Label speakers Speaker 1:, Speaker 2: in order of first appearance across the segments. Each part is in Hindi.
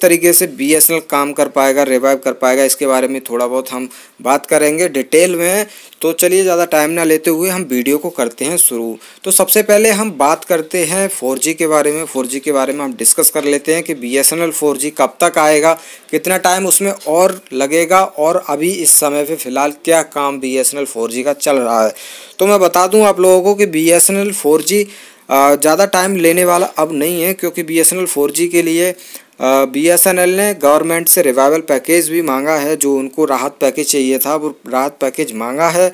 Speaker 1: किस तरीके से बीएसएनएल काम कर पाएगा, रिवाइव कर पाएगा, इसके बारे में थोड़ा बहुत हम बात करेंगे डिटेल में। तो चलिए ज़्यादा टाइम ना लेते हुए हम वीडियो को करते हैं शुरू। तो सबसे पहले हम बात करते हैं 4G के बारे में। 4G के बारे में हम डिस्कस कर लेते हैं कि बीएसएनएल 4G कब तक आएगा, कितना टाइम उसमें और लगेगा, और अभी इस समय पे फ़िलहाल क्या काम बीएसएनएल 4G का चल रहा है। तो मैं बता दूं आप लोगों को कि बीएसएनएल 4G ज़्यादा टाइम लेने वाला अब नहीं है, क्योंकि बीएसएनएल 4G के लिए बीएसएनएल ने गवर्नमेंट से रिवाइवल पैकेज भी मांगा है। जो उनको राहत पैकेज चाहिए था वो राहत पैकेज मांगा है।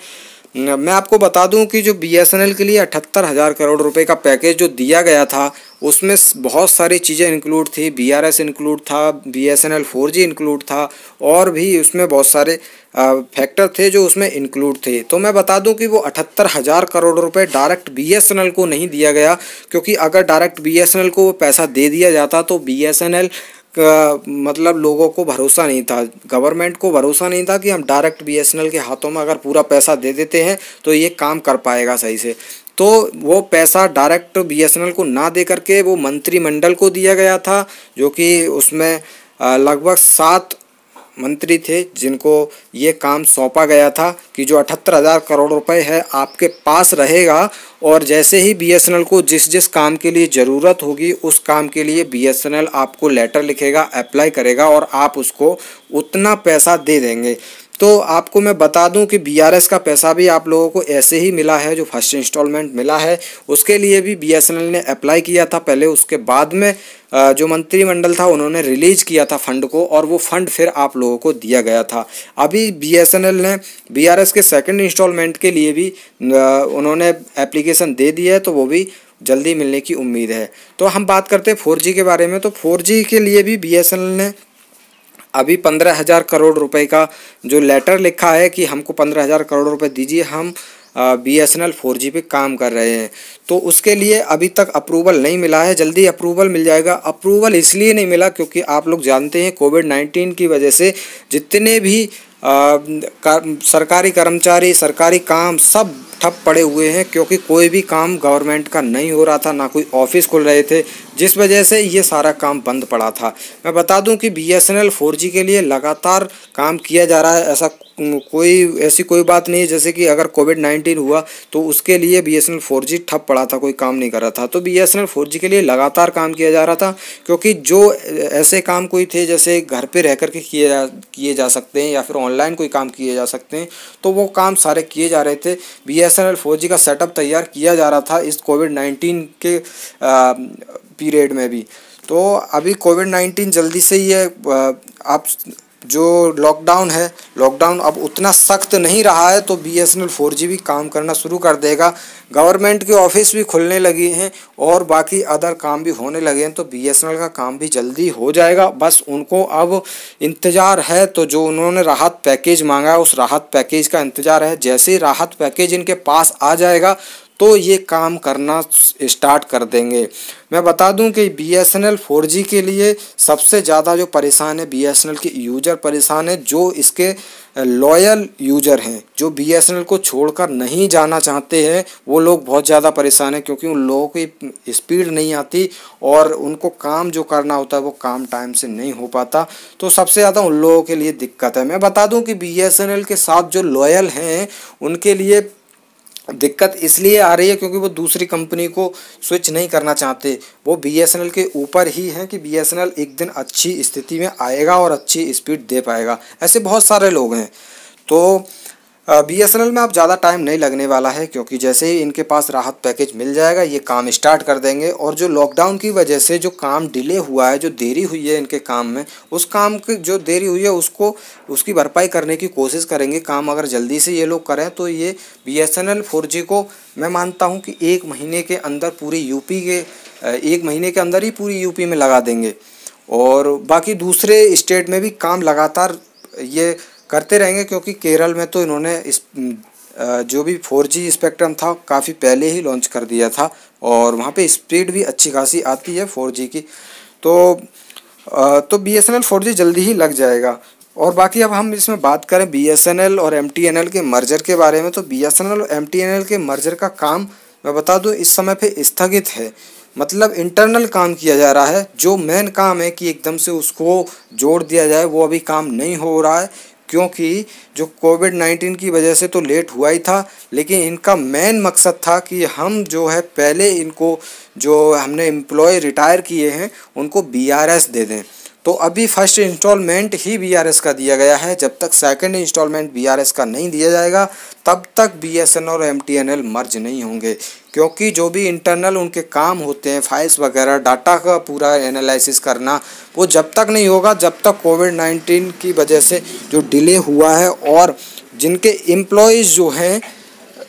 Speaker 1: मैं आपको बता दूं कि जो बीएसएनएल के लिए 78,000 करोड़ रुपए का पैकेज जो दिया गया था उसमें बहुत सारी चीज़ें इंक्लूड थी। बीआरएस इंक्लूड था, बीएसएनएल 4G इंक्लूड था, और भी उसमें बहुत सारे फैक्टर थे जो उसमें इंक्लूड थे। तो मैं बता दूं कि वो 78,000 करोड़ रुपए डायरेक्ट बीएसएनएल को नहीं दिया गया, क्योंकि अगर डायरेक्ट बीएसएनएल को वो पैसा दे दिया जाता तो बीएसएनएल मतलब लोगों को भरोसा नहीं था, गवर्नमेंट को भरोसा नहीं था कि हम डायरेक्ट बीएसएनएल के हाथों में अगर पूरा पैसा दे देते हैं तो ये काम कर पाएगा सही से। तो वो पैसा डायरेक्ट बीएसएनएल को ना दे करके वो मंत्रिमंडल को दिया गया था, जो कि उसमें लगभग 7 मंत्री थे जिनको ये काम सौंपा गया था कि जो 78,000 करोड़ रुपए है आपके पास रहेगा, और जैसे ही बीएसएनएल को जिस जिस काम के लिए ज़रूरत होगी उस काम के लिए बीएसएनएल आपको लेटर लिखेगा, अप्लाई करेगा, और आप उसको उतना पैसा दे देंगे। तो आपको मैं बता दूं कि बीआरएस का पैसा भी आप लोगों को ऐसे ही मिला है, जो फर्स्ट इंस्टॉलमेंट मिला है उसके लिए भी बीएसएनएल ने अप्लाई किया था पहले। उसके बाद में जो मंत्रिमंडल था उन्होंने रिलीज किया था फंड को, और वो फंड फिर आप लोगों को दिया गया था। अभी बीएसएनएल ने बीआरएस के सेकंड इंस्टॉलमेंट के लिए भी उन्होंने एप्लीकेशन दे दी है, तो वो भी जल्दी मिलने की उम्मीद है। तो हम बात करते हैं 4G के बारे में। तो 4G के लिए भी बीएसएनएल ने अभी 15,000 करोड़ रुपए का जो लेटर लिखा है कि हमको 15,000 करोड़ रुपए दीजिए, हम बीएसएनएल 4G पे काम कर रहे हैं। तो उसके लिए अभी तक अप्रूवल नहीं मिला है, जल्दी अप्रूवल मिल जाएगा। अप्रूवल इसलिए नहीं मिला क्योंकि आप लोग जानते हैं कोविड-19 की वजह से जितने भी सरकारी कर्मचारी, सरकारी काम सब ठप पड़े हुए हैं, क्योंकि कोई भी काम गवर्नमेंट का नहीं हो रहा था, ना कोई ऑफिस खुल रहे थे, जिस वजह से ये सारा काम बंद पड़ा था। मैं बता दूं कि बीएसएनएल 4G के लिए लगातार काम किया जा रहा है। ऐसी कोई बात नहीं है जैसे कि अगर कोविड-19 हुआ तो उसके लिए बीएसएनएल 4G ठप पड़ा था, कोई काम नहीं कर रहा था। तो बीएसएनएल 4G के लिए लगातार काम किया जा रहा था, क्योंकि जो ऐसे काम कोई थे जैसे घर पे रह कर के किए जा सकते हैं या फिर ऑनलाइन कोई काम किए जा सकते हैं, तो वो काम सारे किए जा रहे थे। बीएसएनएल 4G का सेटअप तैयार किया जा रहा था इस कोविड-19 के पीरियड में भी। तो अभी कोविड-19 जल्दी से ये आप जो लॉकडाउन है, लॉकडाउन अब उतना सख्त नहीं रहा है, तो बीएसएनएल 4G भी काम करना शुरू कर देगा। गवर्नमेंट के ऑफिस भी खुलने लगी हैं और बाकी अदर काम भी होने लगे हैं, तो बीएसएनएल का काम भी जल्दी हो जाएगा। बस उनको अब इंतज़ार है, तो जो उन्होंने राहत पैकेज मांगा है उस राहत पैकेज का इंतज़ार है। जैसे ही राहत पैकेज इनके पास आ जाएगा तो ये काम करना स्टार्ट कर देंगे। मैं बता दूं कि बीएसएनएल 4G के लिए सबसे ज़्यादा जो परेशान है बीएसएनएल के यूज़र परेशान है, जो इसके लॉयल यूज़र हैं, जो बीएसएनएल को छोड़कर नहीं जाना चाहते हैं, वो लोग बहुत ज़्यादा परेशान हैं, क्योंकि उन लोगों की स्पीड नहीं आती और उनको काम जो करना होता है वो काम टाइम से नहीं हो पाता। तो सबसे ज़्यादा उन लोगों के लिए दिक्कत है। मैं बता दूं कि बीएसएनएल के साथ जो लॉयल हैं उनके लिए दिक्कत इसलिए आ रही है क्योंकि वो दूसरी कंपनी को स्विच नहीं करना चाहते। वो बीएसएनएल के ऊपर ही हैं कि बीएसएनएल एक दिन अच्छी स्थिति में आएगा और अच्छी स्पीड दे पाएगा। ऐसे बहुत सारे लोग हैं। तो बीएसएनएल में अब ज़्यादा टाइम नहीं लगने वाला है, क्योंकि जैसे ही इनके पास राहत पैकेज मिल जाएगा ये काम स्टार्ट कर देंगे। और जो लॉकडाउन की वजह से जो काम डिले हुआ है, जो देरी हुई है इनके काम में, उस काम की जो देरी हुई है उसकी भरपाई करने की कोशिश करेंगे। काम अगर जल्दी से ये लोग करें तो ये बीएसएनएल 4G को मैं मानता हूँ कि 1 महीने के अंदर पूरी यूपी के 1 महीने के अंदर ही पूरी यूपी में लगा देंगे, और बाकी दूसरे स्टेट में भी काम लगातार ये करते रहेंगे, क्योंकि केरल में तो इन्होंने इस जो भी 4G स्पेक्ट्रम था काफ़ी पहले ही लॉन्च कर दिया था, और वहाँ पे स्पीड भी अच्छी खासी आती है 4G की। तो बीएसएनएल 4G जल्दी ही लग जाएगा। और बाकी अब हम इसमें बात करें बीएसएनएल और एमटीएनएल के मर्जर के बारे में, तो बीएसएनएल और एमटीएनएल के मर्जर का काम मैं बता दूं इस समय पे स्थगित है। मतलब इंटरनल काम किया जा रहा है। जो मेन काम है कि एकदम से उसको जोड़ दिया जाए, वो अभी काम नहीं हो रहा है, क्योंकि जो कोविड-19 की वजह से तो लेट हुआ ही था, लेकिन इनका मेन मकसद था कि हम जो है पहले इनको जो हमने एम्प्लॉय रिटायर किए हैं उनको बीआरएस दे दें। तो अभी फर्स्ट इंस्टॉलमेंट ही बीआरएस का दिया गया है। जब तक सेकंड इंस्टॉलमेंट बीआरएस का नहीं दिया जाएगा तब तक बीएसएनएल और एमटीएनएल मर्ज नहीं होंगे, क्योंकि जो भी इंटरनल उनके काम होते हैं, फाइल्स वगैरह, डाटा का पूरा एनालिसिस करना, वो जब तक नहीं होगा जब तक कोविड-19 की वजह से जो डिले हुआ है और जिनके एम्प्लॉयज़ जो हैं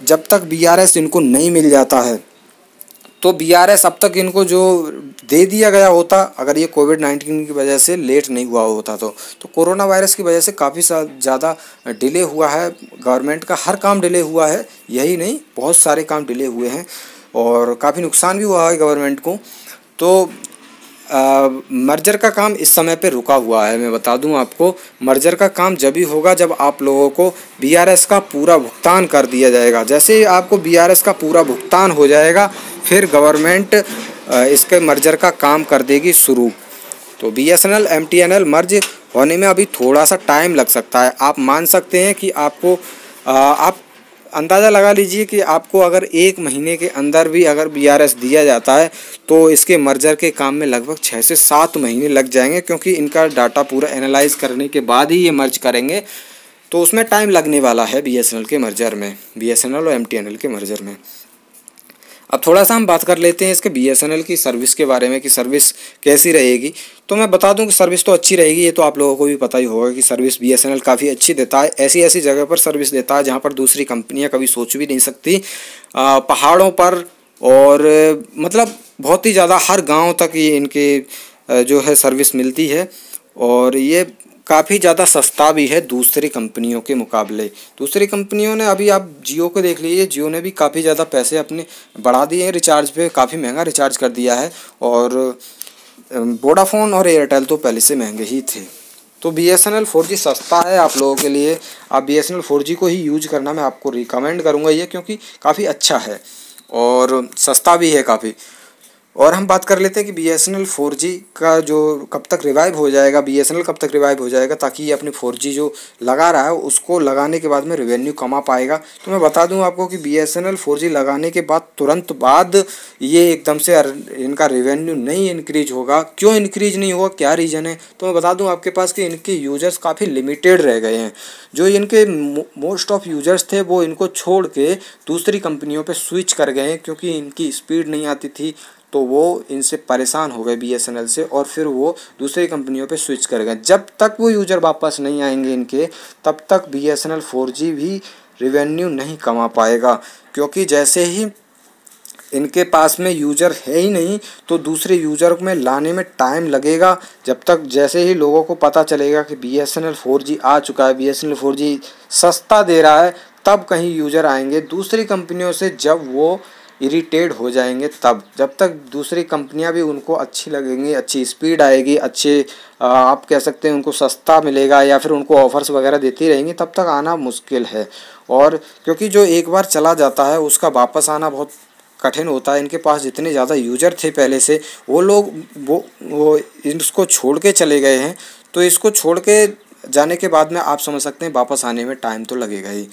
Speaker 1: जब तक बीआरएस इनको नहीं मिल जाता है, तो बीआरएस अब तक इनको जो दे दिया गया होता अगर ये कोविड-19 की वजह से लेट नहीं हुआ होता तो कोरोना वायरस की वजह से काफ़ी ज़्यादा डिले हुआ है। गवर्नमेंट का हर काम डिले हुआ है, यही नहीं बहुत सारे काम डिले हुए हैं और काफ़ी नुकसान भी हुआ है गवर्नमेंट को। तो मर्जर का काम इस समय पे रुका हुआ है। मैं बता दूं आपको, मर्जर का काम जब भी होगा जब आप लोगों को बीआरएस का पूरा भुगतान कर दिया जाएगा। जैसे ही आपको बीआरएस का पूरा भुगतान हो जाएगा फिर गवर्नमेंट इसके मर्जर का काम कर देगी शुरू। तो बीएसएनएल एमटीएनएल मर्ज होने में अभी थोड़ा सा टाइम लग सकता है। आप मान सकते हैं कि आपको आप अंदाज़ा लगा लीजिए कि आपको अगर 1 महीने के अंदर भी अगर बीआरएस दिया जाता है तो इसके मर्जर के काम में लगभग 6 से 7 महीने लग जाएंगे, क्योंकि इनका डाटा पूरा एनालाइज करने के बाद ही ये मर्ज करेंगे। तो उसमें टाइम लगने वाला है बीएसएनएल के मर्जर में, बीएसएनएल और एमटीएनएल के मर्जर में। अब थोड़ा सा हम बात कर लेते हैं इसके बीएसएनएल की सर्विस के बारे में कि सर्विस कैसी रहेगी। तो मैं बता दूं कि सर्विस तो अच्छी रहेगी, ये तो आप लोगों को भी पता ही होगा कि सर्विस बीएसएनएल काफ़ी अच्छी देता है। ऐसी ऐसी जगह पर सर्विस देता है जहां पर दूसरी कंपनियां कभी सोच भी नहीं सकती। पहाड़ों पर और मतलब बहुत ही ज़्यादा हर गाँव तक ये इनके जो है सर्विस मिलती है और ये काफ़ी ज़्यादा सस्ता भी है दूसरी कंपनियों के मुकाबले। दूसरी कंपनियों ने अभी आप जियो को देख लीजिए, जियो ने भी काफ़ी ज़्यादा पैसे अपने बढ़ा दिए हैं रिचार्ज पे, काफ़ी महंगा रिचार्ज कर दिया है और वोडाफोन और एयरटेल तो पहले से महंगे ही थे। तो बीएसएनएल 4G सस्ता है आप लोगों के लिए। आप बीएसएनएल 4G को ही यूज करना मैं आपको रिकमेंड करूँगा ये, क्योंकि काफ़ी अच्छा है और सस्ता भी है काफ़ी। और हम बात कर लेते हैं कि बीएसएनएल 4G का जो कब तक रिवाइव हो जाएगा, बीएसएनएल कब तक रिवाइव हो जाएगा ताकि ये अपनी 4G जो लगा रहा है उसको लगाने के बाद में रेवेन्यू कमा पाएगा। तो मैं बता दूं आपको कि बीएसएनएल 4G लगाने के बाद तुरंत बाद ये एकदम से इनका रेवेन्यू नहीं इंक्रीज होगा। क्यों इंक्रीज नहीं होगा, क्या रीज़न है, तो मैं बता दूँ आपके पास कि इनके यूजर्स काफ़ी लिमिटेड रह गए हैं। जो इनके मोस्ट ऑफ यूजर्स थे वो इनको छोड़ के दूसरी कंपनियों पर स्विच कर गए हैं, क्योंकि इनकी स्पीड नहीं आती थी तो वो इनसे परेशान हो गए बीएसएनएल से और फिर वो दूसरी कंपनियों पे स्विच कर गए। जब तक वो यूज़र वापस नहीं आएंगे इनके, तब तक बीएसएनएल 4G भी रेवेन्यू नहीं कमा पाएगा, क्योंकि जैसे ही इनके पास में यूज़र है ही नहीं तो दूसरे यूज़र में लाने में टाइम लगेगा। जब तक जैसे ही लोगों को पता चलेगा कि बीएसएनएल 4G आ चुका है, बीएसएनएल 4G सस्ता दे रहा है, तब कहीं यूज़र आएंगे दूसरी कंपनियों से। जब वो इरिटेट हो जाएंगे तब, जब तक दूसरी कंपनियां भी उनको अच्छी लगेंगी, अच्छी स्पीड आएगी, अच्छे आप कह सकते हैं उनको सस्ता मिलेगा या फिर उनको ऑफर्स वगैरह देती रहेंगी, तब तक आना मुश्किल है। और क्योंकि जो एक बार चला जाता है उसका वापस आना बहुत कठिन होता है। इनके पास जितने ज़्यादा यूजर थे पहले से, वो लोग वो इसको छोड़ के चले गए हैं, तो इसको छोड़ के जाने के बाद में आप समझ सकते हैं वापस आने में टाइम तो लगेगा ही।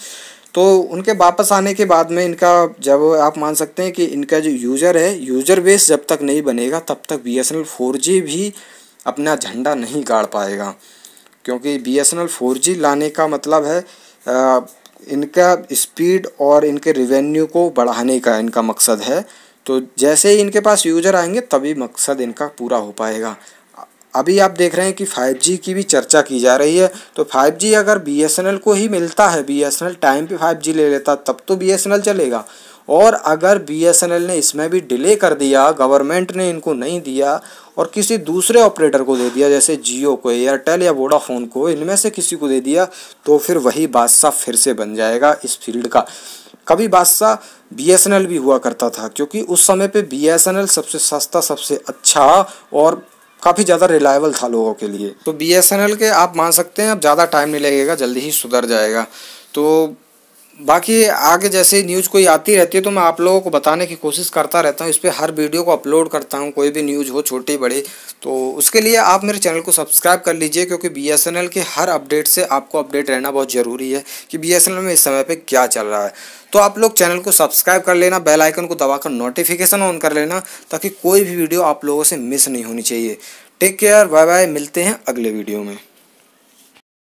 Speaker 1: तो उनके वापस आने के बाद में इनका जब आप मान सकते हैं कि इनका जो यूज़र है, यूज़र बेस जब तक नहीं बनेगा तब तक बीएसएनएल 4G भी अपना झंडा नहीं गाड़ पाएगा, क्योंकि बीएसएनएल 4G लाने का मतलब है इनका स्पीड और इनके रेवेन्यू को बढ़ाने का इनका मकसद है। तो जैसे ही इनके पास यूज़र आएंगे तभी मकसद इनका पूरा हो पाएगा। अभी आप देख रहे हैं कि 5G की भी चर्चा की जा रही है, तो 5G अगर बीएसएनएल को ही मिलता है, बीएसएनएल टाइम पे 5G ले लेता तब तो बीएसएनएल चलेगा। और अगर बीएसएनएल ने इसमें भी डिले कर दिया, गवर्नमेंट ने इनको नहीं दिया और किसी दूसरे ऑपरेटर को दे दिया, जैसे जियो को, एयरटेल या वोडाफोन को, इनमें से किसी को दे दिया, तो फिर वही बादशाह फिर से बन जाएगा इस फील्ड का। कभी बादशाह बीएसएनएल भी हुआ करता था, क्योंकि उस समय पे बीएसएनएल सबसे सस्ता, सबसे अच्छा और काफ़ी ज़्यादा रिलायबल था लोगों के लिए। तो बीएसएनएल के आप मान सकते हैं अब ज़्यादा टाइम नहीं लगेगा, जल्दी ही सुधर जाएगा। तो बाकी आगे जैसे न्यूज़ कोई आती रहती है तो मैं आप लोगों को बताने की कोशिश करता रहता हूँ। इस पे हर वीडियो को अपलोड करता हूँ, कोई भी न्यूज़ हो छोटी बड़ी। तो उसके लिए आप मेरे चैनल को सब्सक्राइब कर लीजिए, क्योंकि बीएसएनएल के हर अपडेट से आपको अपडेट रहना बहुत ज़रूरी है कि बीएसएनएल में इस समय पे क्या चल रहा है। तो आप लोग चैनल को सब्सक्राइब कर लेना, बेल आइकन को दबाकर नोटिफिकेशन ऑन कर लेना, ताकि कोई भी वीडियो आप लोगों से मिस नहीं होनी चाहिए। टेक केयर, बाय बाय, मिलते हैं अगले वीडियो में।